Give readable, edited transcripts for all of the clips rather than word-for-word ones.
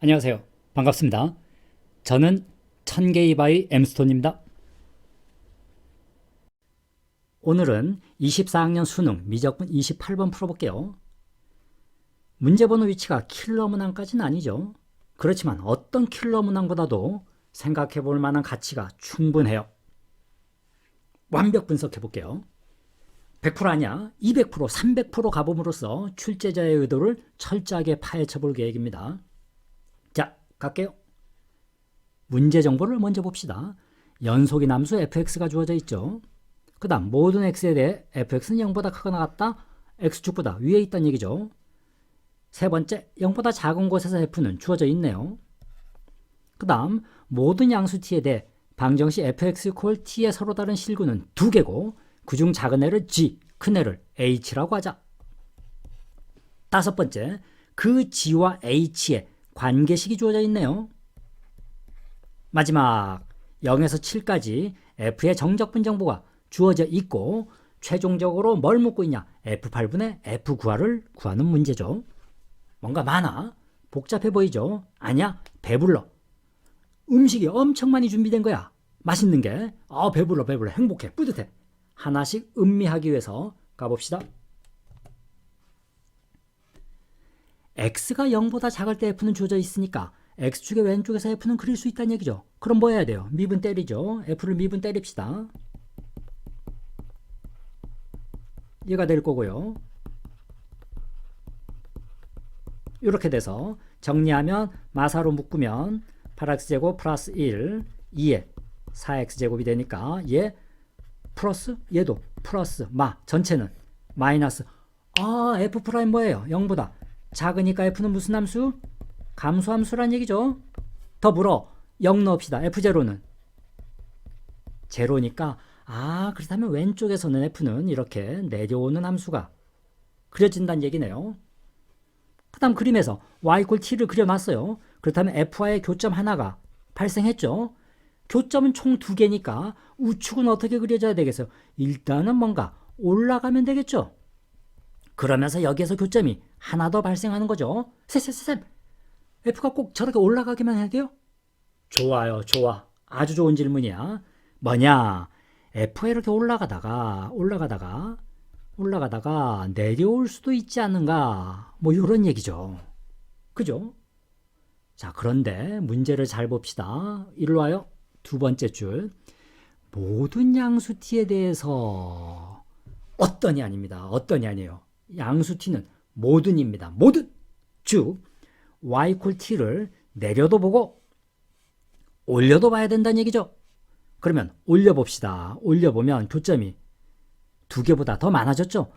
안녕하세요. 반갑습니다. 저는 천개의 바위 엠스톤입니다. 오늘은 24학년 수능 미적분 28번 풀어볼게요. 문제번호 위치가 킬러 문항까지는 아니죠. 그렇지만 어떤 킬러 문항보다도 생각해 볼 만한 가치가 충분해요. 완벽 분석해 볼게요. 100% 아니야 200% 300% 가봄으로써 출제자의 의도를 철저하게 파헤쳐 볼 계획입니다. 자, 갈게요. 문제 정보를 먼저 봅시다. 연속인 함수 fx가 주어져 있죠. 그 다음 모든 x에 대해 fx는 0보다 크거나 같다. x축보다 위에 있다는 얘기죠. 세 번째, 0보다 작은 곳에서 f는 주어져 있네요. 그 다음 모든 양수 t에 대해 방정식 fx 콜 t의 서로 다른 실구는 두 개고 그중 작은 애를 g, 큰 애를 h라고 하자. 다섯 번째, 그 g와 h의 관계식이 주어져 있네요. 마지막 0에서 7까지 f의 정적분 정보가 주어져 있고 최종적으로 뭘 묻고 있냐? f8분의 f9를 구하는 문제죠. 뭔가 많아? 복잡해 보이죠? 아니야, 배불러. 음식이 엄청 많이 준비된 거야. 맛있는 게 배불러 행복해 뿌듯해. 하나씩 음미하기 위해서 가봅시다. x가 0보다 작을 때 f는 주어져 있으니까 x축의 왼쪽에서 f는 그릴 수 있다는 얘기죠. 그럼 뭐 해야 돼요? 미분 때리죠. f를 미분 때립시다. 얘가 될 거고요. 이렇게 돼서 정리하면 마사로 묶으면 8x제곱 플러스 1 2에 4x제곱이 되니까 얘 플러스 얘도 플러스 전체는 마이너스 f 프라임 뭐예요? 0보다 작으니까 f는 무슨 함수? 감소함수란 얘기죠. 더불어 0 넣읍시다. f0는 제로니까 그렇다면 왼쪽에서는 f는 이렇게 내려오는 함수가 그려진다는 얘기네요. 그 다음 그림에서 y = t를 그려놨어요. 그렇다면 f와의 교점 하나가 발생했죠. 교점은 총 두 개니까 우측은 어떻게 그려져야 되겠어요? 일단은 뭔가 올라가면 되겠죠. 그러면서 여기에서 교점이 하나 더 발생하는 거죠. 쌤, f가 꼭 저렇게 올라가기만 해야 돼요? 좋아요, 좋아. 아주 좋은 질문이야. 뭐냐? f가 이렇게 올라가다가 내려올 수도 있지 않는가? 뭐 이런 얘기죠. 그죠? 자, 그런데 문제를 잘 봅시다. 이리로 와요. 두 번째 줄. 모든 양수 t에 대해서 어떤이 아닙니다. 어떤이 아니에요. 양수 t는 모든입니다. 모든. 즉 y = t를 내려도 보고 올려도 봐야 된다는 얘기죠. 그러면 올려봅시다. 올려보면 교점이 두 개보다 더 많아졌죠.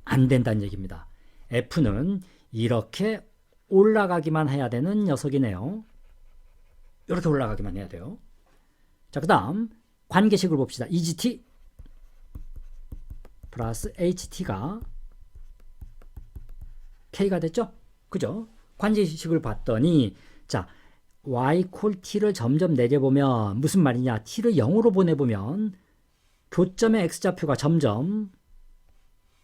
안 된다는 얘기입니다. f는 이렇게 올라가기만 해야 되는 녀석이네요. 이렇게 올라가기만 해야 돼요. 자, 그 다음 관계식을 봅시다. EGT 플러스 HT가 K가 됐죠? 그죠? 관계식을 봤더니 자, y = t를 점점 내려보면 무슨 말이냐? t를 0으로 보내보면 교점의 x좌표가 점점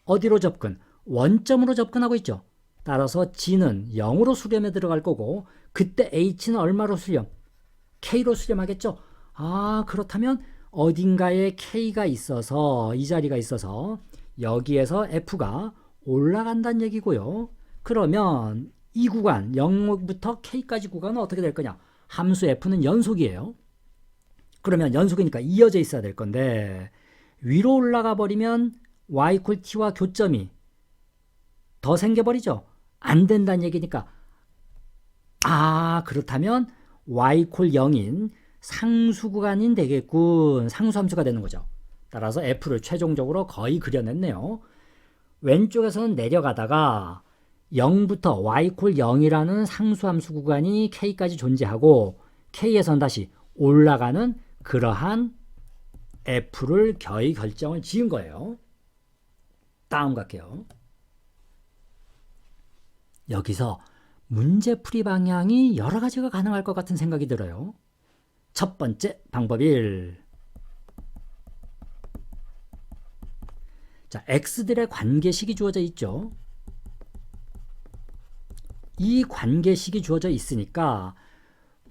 어디로 접근? 원점으로 접근하고 있죠. 따라서 g는 0으로 수렴에 들어갈 거고 그때 h는 얼마로 수렴? k로 수렴하겠죠. 그렇다면 어딘가에 k가 있어서 이 자리가 있어서 여기에서 f가 올라간다는 얘기고요. 그러면 이 구간 0부터 k까지 구간은 어떻게 될 거냐? 함수 f는 연속이에요. 그러면 연속이니까 이어져 있어야 될 건데 위로 올라가 버리면 y = t와 교점이 더 생겨버리죠. 안 된다는 얘기니까 그렇다면 y = 0인 상수 구간인 되겠군. 상수함수가 되는 거죠. 따라서 f를 최종적으로 거의 그려냈네요. 왼쪽에서는 내려가다가 0부터 y = 0이라는 상수함수 구간이 k까지 존재하고 k에선 다시 올라가는 그러한 f를 거의 결정을 지은 거예요. 다음 갈게요. 여기서 문제풀이 방향이 여러 가지가 가능할 것 같은 생각이 들어요. 첫 번째 방법 1. 자, x들의 관계식이 주어져 있죠. 이 관계식이 주어져 있으니까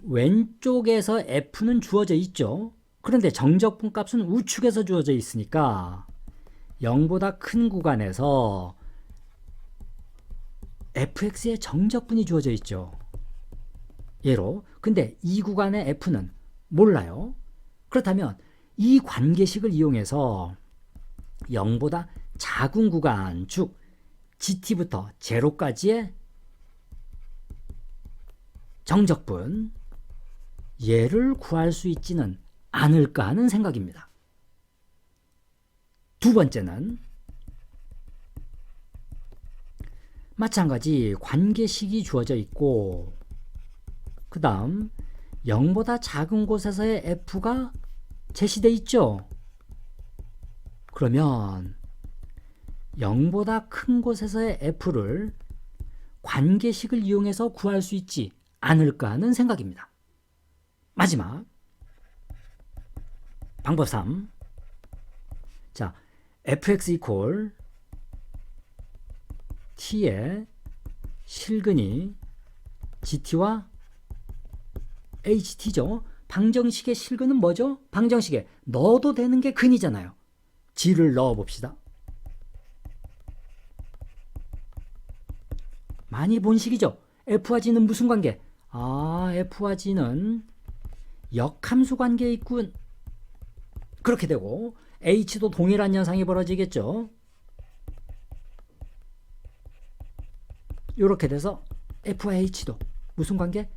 왼쪽에서 f는 주어져 있죠. 그런데 정적분 값은 우측에서 주어져 있으니까 0보다 큰 구간에서 fx의 정적분이 주어져 있죠. 예로. 근데 이 구간의 f는 몰라요. 그렇다면 이 관계식을 이용해서 0보다 작은 구간, 즉 gt부터 제로까지의 정적분, 얘를 구할 수 있지는 않을까 하는 생각입니다. 두 번째는 마찬가지 관계식이 주어져 있고 그 다음 0보다 작은 곳에서의 f가 제시되어 있죠. 그러면 0보다 큰 곳에서의 f를 관계식을 이용해서 구할 수 있지 않을까 하는 생각입니다. 마지막 방법 3. 자, fx 이퀄 t의 실근이 gt와 ht죠. 방정식의 실근은 뭐죠? 방정식에 넣어도 되는 게 근이잖아요. g를 넣어봅시다. 많이 본 식이죠. f와 g는 무슨 관계? f와 g는 역함수 관계에 있군. 그렇게 되고 h도 동일한 현상이 벌어지겠죠. 이렇게 돼서 f와 h도 무슨 관계?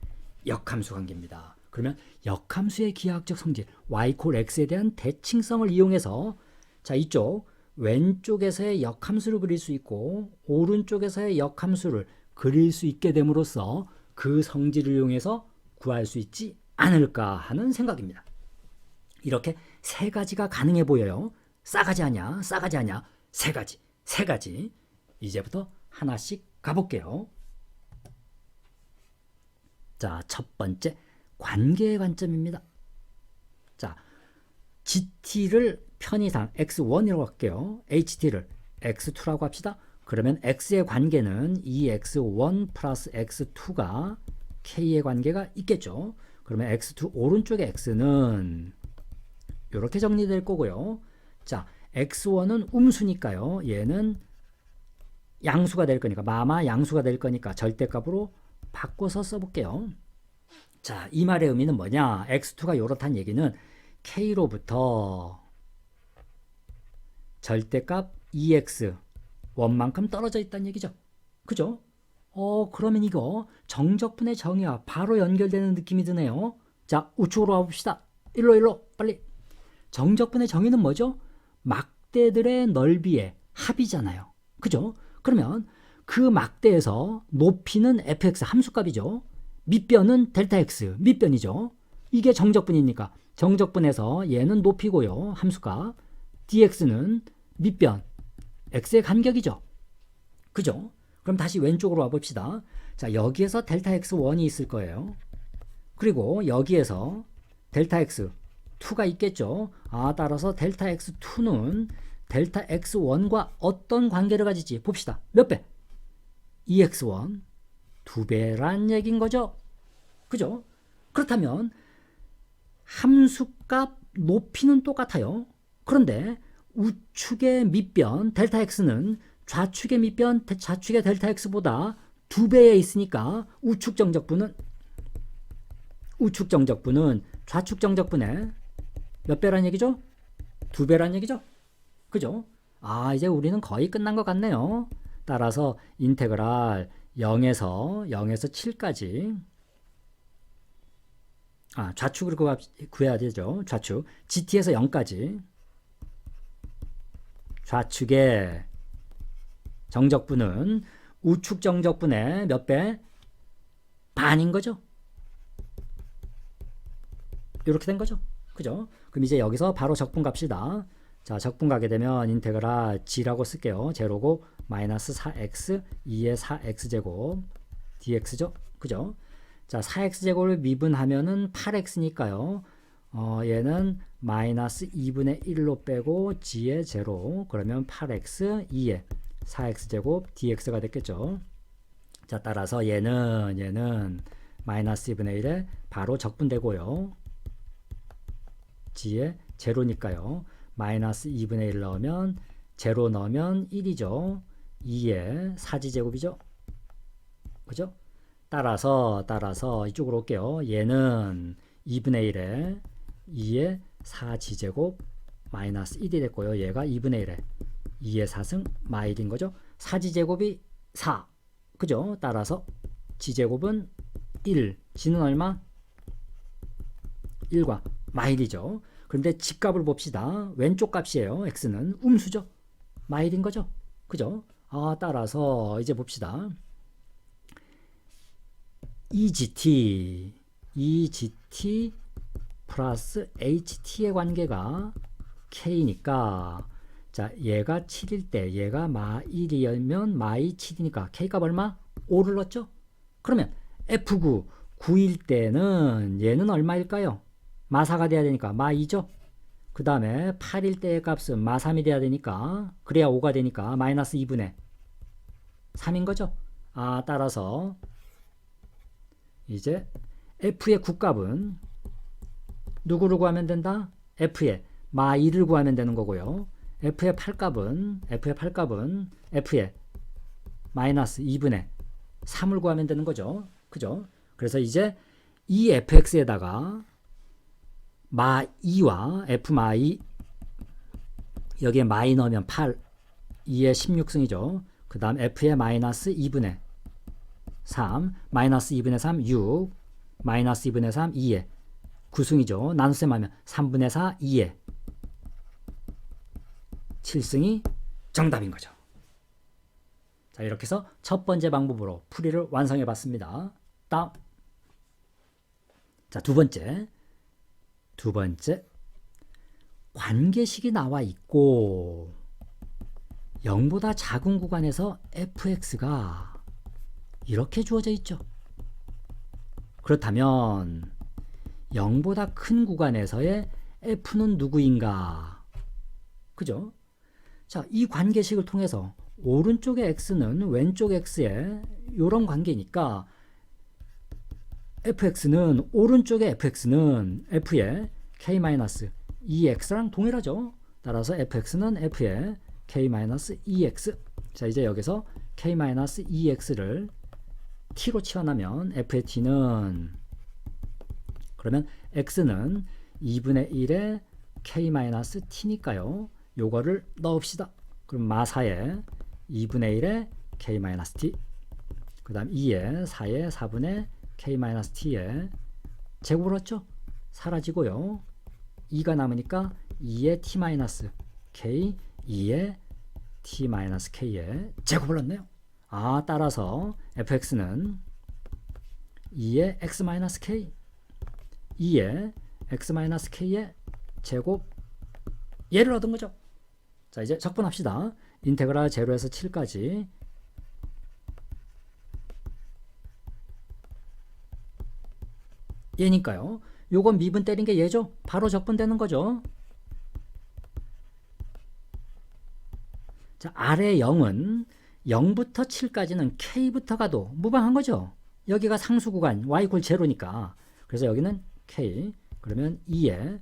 역함수 관계입니다. 그러면 역함수의 기하학적 성질 y 콜 x에 대한 대칭성을 이용해서 자, 이쪽 왼쪽에서의 역함수를 그릴 수 있고 오른쪽에서의 역함수를 그릴 수 있게 됨으로써 그 성질을 이용해서 구할 수 있지 않을까 하는 생각입니다. 이렇게 세 가지가 가능해 보여요. 싸가지 아냐, 싸가지 아냐, 세 가지. 이제부터 하나씩 가볼게요. 자, 첫 번째 관계의 관점입니다. 자, GT를 편의상 x1이라고 할게요. HT를 x2라고 합시다. 그러면 x의 관계는 2x1 플러스 x2가 k의 관계가 있겠죠. 그러면 x2 오른쪽에 x는 이렇게 정리될 거고요. 자, x1은 음수니까요. 얘는 양수가 될 거니까 양수가 될 거니까 절대값으로 바꿔서 써볼게요. 자, 이 말의 의미는 뭐냐? x2가 이렇다는 얘기는 k로부터 절대값 2x 원만큼 떨어져 있다는 얘기죠. 그죠? 그러면 이거 정적분의 정의와 바로 연결되는 느낌이 드네요. 자, 우측으로 와봅시다. 일로 빨리. 정적분의 정의는 뭐죠? 막대들의 넓이의 합이잖아요. 그죠? 그러면 그 막대에서 높이는 fx 함수값이죠. 밑변은 델타 x 밑변이죠. 이게 정적분이니까 정적분에서 얘는 높이고요. 함수값. dx는 밑변 x의 간격이죠. 그죠? 그럼 다시 왼쪽으로 와봅시다. 자, 여기에서 델타 x1이 있을 거예요. 그리고 여기에서 델타 x2가 있겠죠. 따라서 델타 x2는 델타 x1과 어떤 관계를 가질지 봅시다. 몇 배? 2x1 2배란 얘기인 거죠. 그죠? 그렇다면 함수값 높이는 똑같아요. 그런데 우측의 밑변 델타 x는 좌측의 밑변 좌측의 델타 x보다 2배에 있으니까 우측 정적분은 좌측 정적분의 몇 배란 얘기죠? 2배란 얘기죠? 그죠? 이제 우리는 거의 끝난 것 같네요. 따라서 인테그랄 0에서 7까지 좌측을 구해야 되죠. 좌측 GT에서 0까지 좌측의 정적분은 우측 정적분의 몇 배? 반인 거죠. 이렇게 된 거죠. 그죠? 그럼 이제 여기서 바로 적분 갑시다. 자, 적분 가게 되면 인테그랄 g라고 쓸게요. 제로고 마이너스 4x 2의 4x제곱 dx죠. 그죠? 자, 4x제곱을 미분하면은 8x니까요. 얘는 마이너스 2분의 1로 빼고 g의 제로. 그러면 8x 2의 4x제곱 dx가 됐겠죠. 자, 따라서 얘는 마이너스 2분의 1에 바로 적분되고요. g에 제로니까요. 마이너스 2분의 1 넣으면 제로 넣으면 1이죠. 2의 4지제곱이죠. 그죠? 따라서 이쪽으로 올게요. 얘는 2분의 1에 2의 4지제곱 마이너스 1이 됐고요. 얘가 2분의 1에 2의 4승 마1인 거죠. 4지제곱이 4. 그죠? 따라서 지제곱은 1. g는 얼마? 1과 마1이죠. 그런데 집값을 봅시다. 왼쪽 값이에요. x는 음수죠. 마1인 거죠. 그죠? 따라서 이제 봅시다. EGT 플러스 HT의 관계가 K니까 자 얘가 7일 때 얘가 마1이면 마2 7이니까 K값 얼마? 5를 넣었죠? 그러면 F9 9일 때는 얘는 얼마일까요? 마4가 돼야 되니까 마2죠? 그 다음에 8일 때의 값은 마3이 돼야 되니까 그래야 5가 되니까 마이너스 2분의 3인 거죠? 따라서 이제 F의 굿값은 누구를 구하면 된다? F의 마2를 구하면 되는 거고요. F의 8값은 F의 마이너스 2분의 3을 구하면 되는 거죠. 그죠? 그래서 이제 이 fx에다가 마2와 f 마2 여기에 마이 넣으면 8 2의 16승이죠. 그 다음 f의 마이너스 2분의 3 마이너스 2분의 3 6 마이너스 2분의 3 2의 9승이죠. 나눗셈 하면 3분의 4 2의 7승이 정답인 거죠. 자, 이렇게 해서 첫 번째 방법으로 풀이를 완성해 봤습니다. 다음. 자, 두 번째. 관계식이 나와 있고 0보다 작은 구간에서 fx가 이렇게 주어져 있죠. 그렇다면 0보다 큰 구간에서의 f는 누구인가? 그죠? 자, 이 관계식을 통해서 오른쪽의 x는 왼쪽 x의 이런 관계니까 fx는 오른쪽의 fx는 f의 k-2x랑 동일하죠. 따라서 fx는 f의 k-2x. 자, 이제 여기서 k-2x를 t로 치환하면 f의 t는 그러면 x는 2분의 1의 k-t니까요. 요거를 넣읍시다. 그럼 마4에 2분의 1의 k-t 그 다음 2에 4에 4분의 k-t에 제곱을 했죠. 사라지고요. 2가 남으니까 2의 t-k 2의 t-k에 제곱을 넣네요. 따라서 fx는 2의 x-k 2의 x-k의 제곱 얘를 얻은 거죠. 자, 이제 적분합시다. 인테그랄 0에서 7까지 얘니까요. 요건 미분 때린 게 얘죠. 바로 적분되는 거죠. 자, 아래 0은 0부터 7까지는 k부터 가도 무방한 거죠. 여기가 상수 구간 y = 0니까 그래서 여기는 k 그러면 2에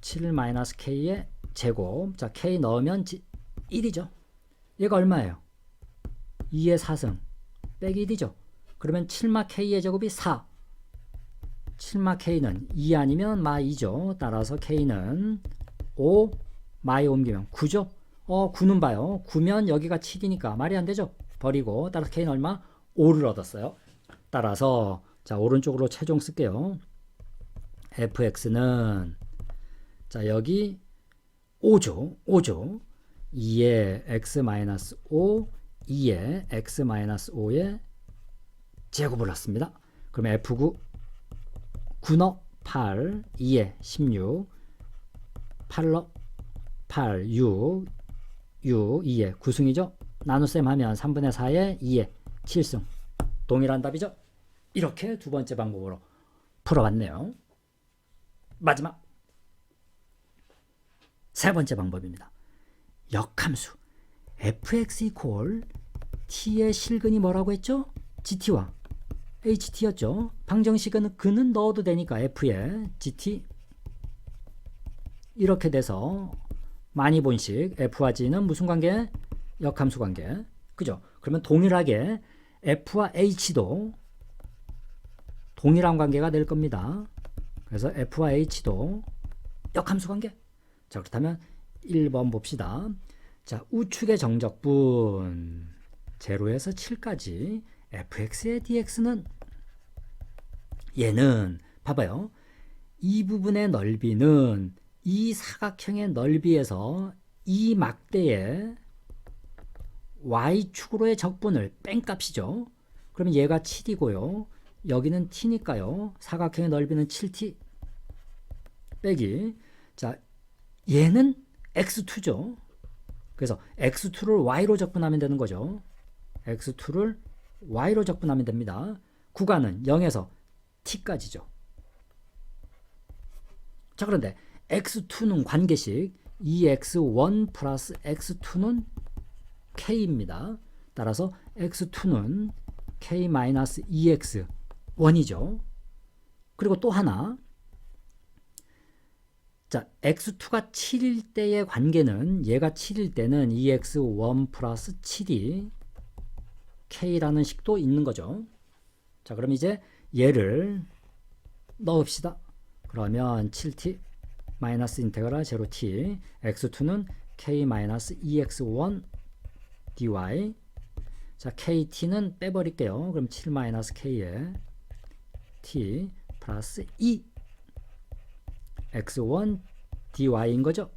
7-k의 제곱. 자, k 넣으면 1이죠. 얘가 얼마예요? 2의 4승 빼기 1이죠. 그러면 7-k의 제곱이 4. 7-k는 2 아니면 마2죠. 따라서 k는 5, 마에 옮기면 9죠. 9는 봐요. 9면 여기가 7이니까 말이 안 되죠. 버리고 따라서 k는 얼마? 5를 얻었어요. 따라서 자, 오른쪽으로 최종 쓸게요. fx는 자, 여기 5죠. 2의 x-5 2의 x-5의 제곱을 넣습니다. 그럼 f9 9너 8 2의 16 8너 8 6 2의 9승이죠. 나눗셈 하면 3분의 4의 2의 7승 동일한 답이죠. 이렇게 두 번째 방법으로 풀어봤네요. 마지막 세 번째 방법입니다. 역함수 fx = t의 실근이 뭐라고 했죠? gt와 ht였죠. 방정식은 그는 넣어도 되니까 f에 gt 이렇게 돼서 많이 본식 f와 g는 무슨 관계? 역함수 관계. 그죠? 그러면 동일하게 f와 h도 동일한 관계가 될 겁니다. 그래서 f와 h도 역함수 관계. 자, 그렇다면 1번 봅시다. 자, 우측의 정적분 0에서 7까지 fx의 dx는 얘는 봐봐요. 이 부분의 넓이는 이 사각형의 넓이에서 이 막대의 y축으로의 적분을 뺀 값이죠. 그러면 얘가 7이고요. 여기는 t니까요. 사각형의 넓이는 7t 빼기. 자, 얘는 x2죠. 그래서 x2를 y로 적분하면 되는 거죠. x2를 y로 적분하면 됩니다. 구간은 0에서 t까지죠. 자, 그런데 x2는 관계식 2x1 플러스 x2는 k입니다. 따라서 x2는 k-2x1이죠. 그리고 또 하나, 자, x2가 7일 때의 관계는 얘가 7일 때는 2x1 플러스 7이 k라는 식도 있는 거죠. 자, 그럼 이제 얘를 넣읍시다. 그러면 7t 마이너스 인테그랄 0t x2는 k-2x1 dy. 자, kt는 빼버릴게요. 그럼 7 마이너스 k에 t 플러스 2 x1 dy인 거죠.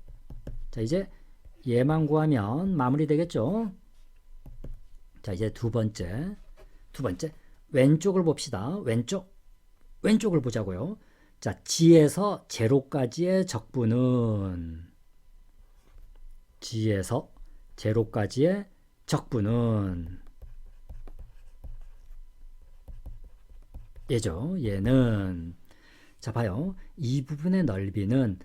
자, 이제 얘만 구하면 마무리 되겠죠. 자, 이제 두 번째 왼쪽을 봅시다. 왼쪽을 보자고요. 자, g에서 제로까지의 적분은 얘죠. 얘는 자, 봐요. 이 부분의 넓이는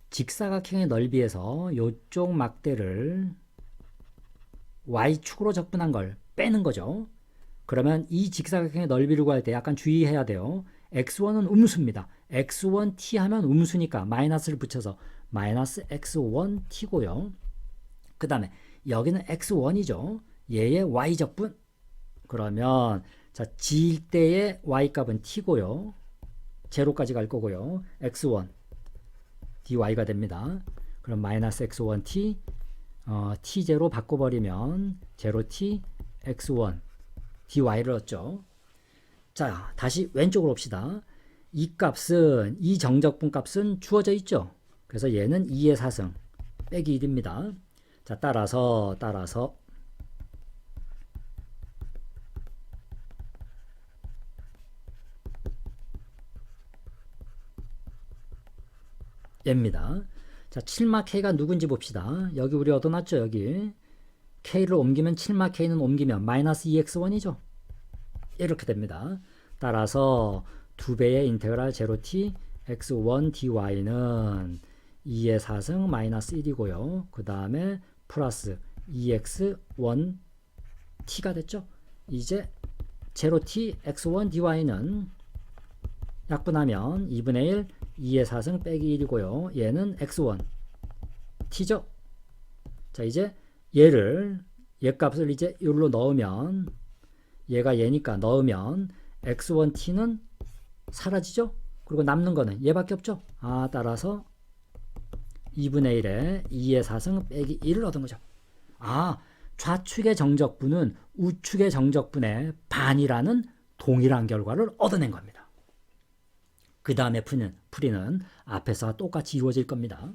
직사각형의 넓이에서 이쪽 막대를 y축으로 적분한 걸 빼는 거죠. 그러면 이 직사각형의 넓이를 구할 때 약간 주의해야 돼요. x1은 음수입니다. x1t 하면 음수니까 마이너스를 붙여서 마이너스 x1t고요. 그 다음에 여기는 x1이죠. 얘의 y적분. 그러면 자, g일 때의 y값은 t고요. 제로까지 갈 거고요. x1 dy가 됩니다. 그럼 마이너스 x1t t0 바꿔버리면 0t x1 dy를 얻죠. 자, 다시 왼쪽으로 옵시다. 이 값은 이 정적분 값은 주어져 있죠. 그래서 얘는 2의 4승 빼기 1입니다. 자, 따라서 얘입니다. 자, 7마 k가 누군지 봅시다. 여기 우리 얻어놨죠. 여기 k를 옮기면 7마 k는 옮기면 마이너스 2x1이죠. 이렇게 됩니다. 따라서 2배의 인테그랄 0t x1 dy는 2의 4승 마이너스 1이고요. 그 다음에 플러스 2x1 t가 됐죠. 이제 0t x1 dy는 약분하면 2분의 1 2의 4승 빼기 1이고요. 얘는 x1 t죠. 자, 이제 얘 값을 이제 여기로 넣으면 얘가 얘니까 넣으면 x1t는 사라지죠. 그리고 남는 거는 얘밖에 없죠. 따라서 2분의 1에 2의 4승 빼기 1을 얻은 거죠. 좌측의 정적분은 우측의 정적분의 반이라는 동일한 결과를 얻어낸 겁니다. 그 다음에 풀이는 앞에서와 똑같이 이루어질 겁니다.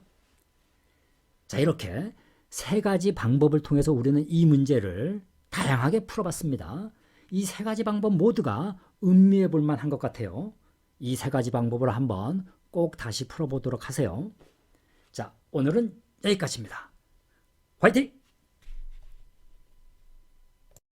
자, 이렇게 세 가지 방법을 통해서 우리는 이 문제를 다양하게 풀어봤습니다. 이 세 가지 방법 모두가 음미해 볼 만한 것 같아요. 이 세 가지 방법을 한번 꼭 다시 풀어보도록 하세요. 자, 오늘은 여기까지입니다. 화이팅!